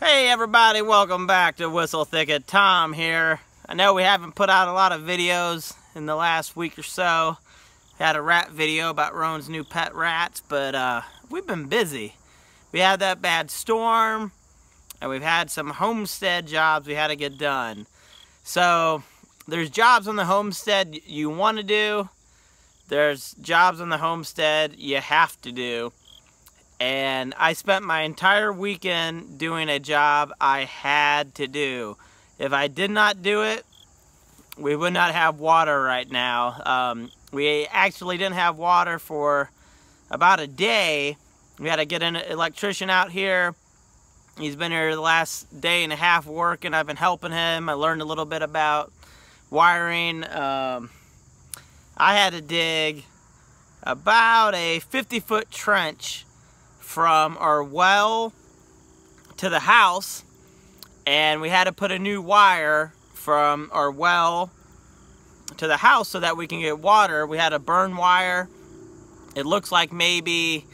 Hey everybody, welcome back to Whistle Thicket. Tom here. I know we haven't put out a lot of videos in the last week or so. Had a rat video about Rowan's new pet rats, but we've been busy. We had that bad storm, and we've had some homestead jobs we had to get done. So there's jobs on the homestead you want to do. There's jobs on the homestead you have to do. And I spent my entire weekend doing a job I had to do. If I did not do it, we would not have water right now. We actually didn't have water for about a day. We had to get an electrician out here. He's been here the last day and a half working. I've been helping him. I learned a little bit about wiring. I had to dig about a 50-foot trench from our well to the house, and we had to put a new wire from our well to the house so that we can get water. We had a burn wire. It looks like maybe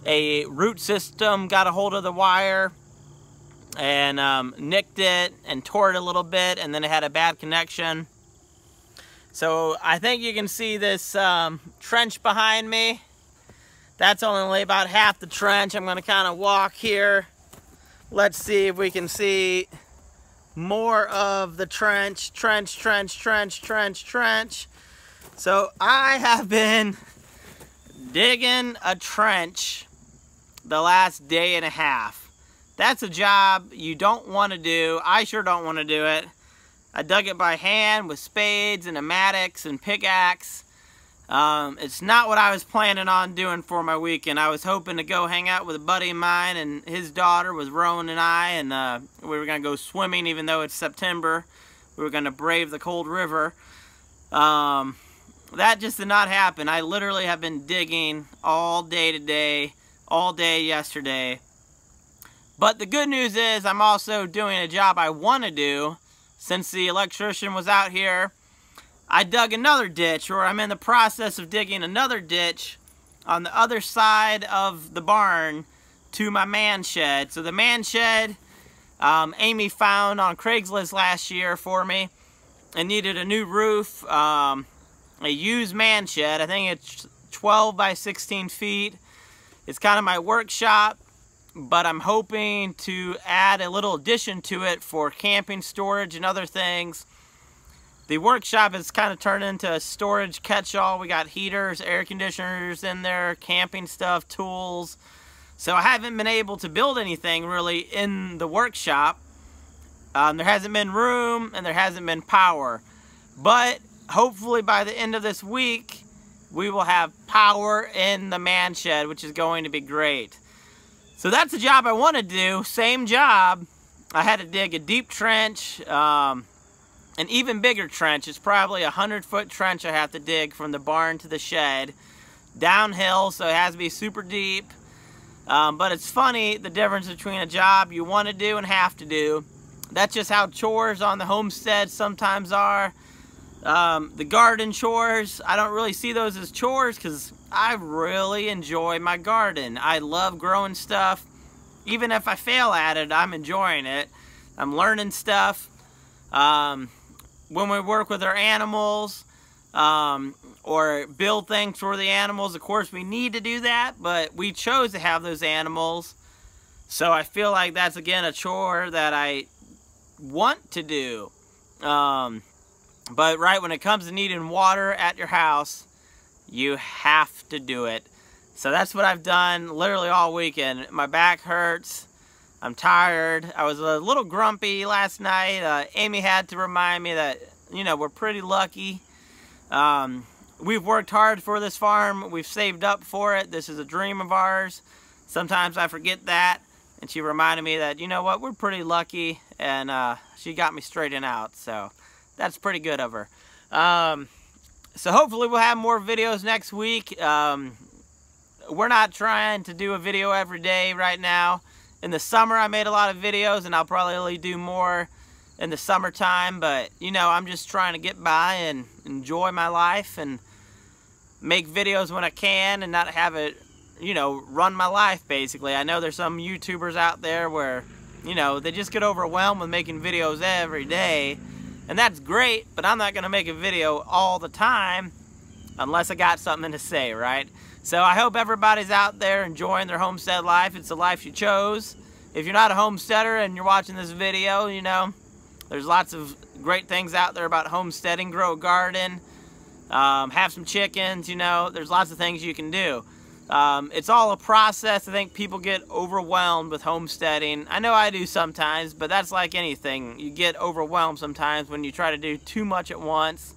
a root system got a hold of the wire and nicked it and tore it a little bit, and then it had a bad connection. So I think you can see this trench behind me. That's only about half the trench. I'm going to kind of walk here. Let's see if we can see more of the trench. Trench. So I have been digging a trench the last day and a half. That's a job you don't want to do. I sure don't want to do it. I dug it by hand with spades and pneumatics and pickaxe. It's not what I was planning on doing for my weekend. I was hoping to go hang out with a buddy of mine and his daughter with Rowan and I, and we were going to go swimming even though it's September. We were going to brave the cold river. That just did not happen. I literally have been digging all day today, all day yesterday. But the good news is I'm also doing a job I want to do. Since the electrician was out here, I dug another ditch, or I'm in the process of digging another ditch on the other side of the barn to my man shed. So the man shed, Amy found on Craigslist last year for me and needed a new roof, a used man shed. I think it's 12 by 16 feet. It's kind of my workshop, but I'm hoping to add a little addition to it for camping storage and other things. The workshop has kind of turned into a storage catch-all. We got heaters, air conditioners in there, camping stuff, tools. So I haven't been able to build anything really in the workshop. There hasn't been room and there hasn't been power. But hopefully by the end of this week, we will have power in the man shed, which is going to be great. So that's the job I want to do. Same job. I had to dig a deep trench. An even bigger trench. It's probably a 100-foot trench I have to dig from the barn to the shed. Downhill, so it has to be super deep. But it's funny, the difference between a job you want to do and have to do. That's just how chores on the homestead sometimes are. The garden chores, I don't really see those as chores because I really enjoy my garden. I love growing stuff. Even if I fail at it, I'm enjoying it. I'm learning stuff. When we work with our animals or build things for the animals, of course we need to do that, but we chose to have those animals, so I feel like that's again a chore that I want to do. But right when it comes to needing water at your house, you have to do it. So that's what I've done literally all weekend. My back hurts. I'm tired. I was a little grumpy last night. Amy had to remind me that, you know, we're pretty lucky. We've worked hard for this farm. We've saved up for it. This is a dream of ours. Sometimes I forget that. And she reminded me that, you know what, we're pretty lucky. And she got me straightened out. So that's pretty good of her. So hopefully we'll have more videos next week. We're not trying to do a video every day right now. In the summer, I made a lot of videos, and I'll probably do more in the summertime. But, you know, I'm just trying to get by and enjoy my life and make videos when I can and not have it, you know, run my life, basically. I know there's some YouTubers out there where you know, they just get overwhelmed with making videos every day. And that's great, but I'm not going to make a video all the time unless I got something to say, right? So I hope everybody's out there enjoying their homestead life. It's the life you chose. If you're not a homesteader and you're watching this video, you know, there's lots of great things out there about homesteading. Grow a garden, have some chickens, you know, there's lots of things you can do. It's all a process. I think people get overwhelmed with homesteading. I know I do sometimes, but that's like anything. You get overwhelmed sometimes when you try to do too much at once.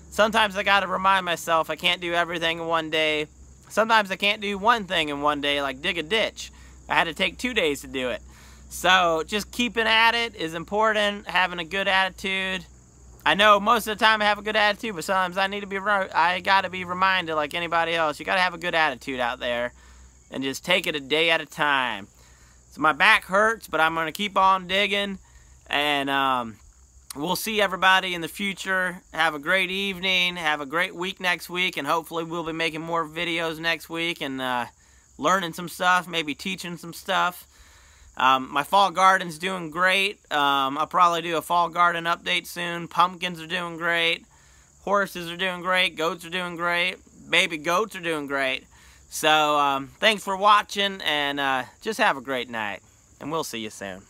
Sometimes I got to remind myself I can't do everything in one day. Sometimes I can't do one thing in one day, like dig a ditch. I had to take 2 days to do it. So just keeping at it is important, having a good attitude. I know most of the time I have a good attitude, but sometimes I gotta be reminded, like anybody else, you gotta have a good attitude out there and just take it a day at a time. So my back hurts, but I'm gonna keep on digging, and we'll see everybody in the future. Have a great evening, have a great week next week, and hopefully we'll be making more videos next week and learning some stuff, maybe teaching some stuff. My fall garden's doing great. I'll probably do a fall garden update soon. Pumpkins are doing great. Horses are doing great. Goats are doing great. Baby goats are doing great. So thanks for watching, and just have a great night. And we'll see you soon.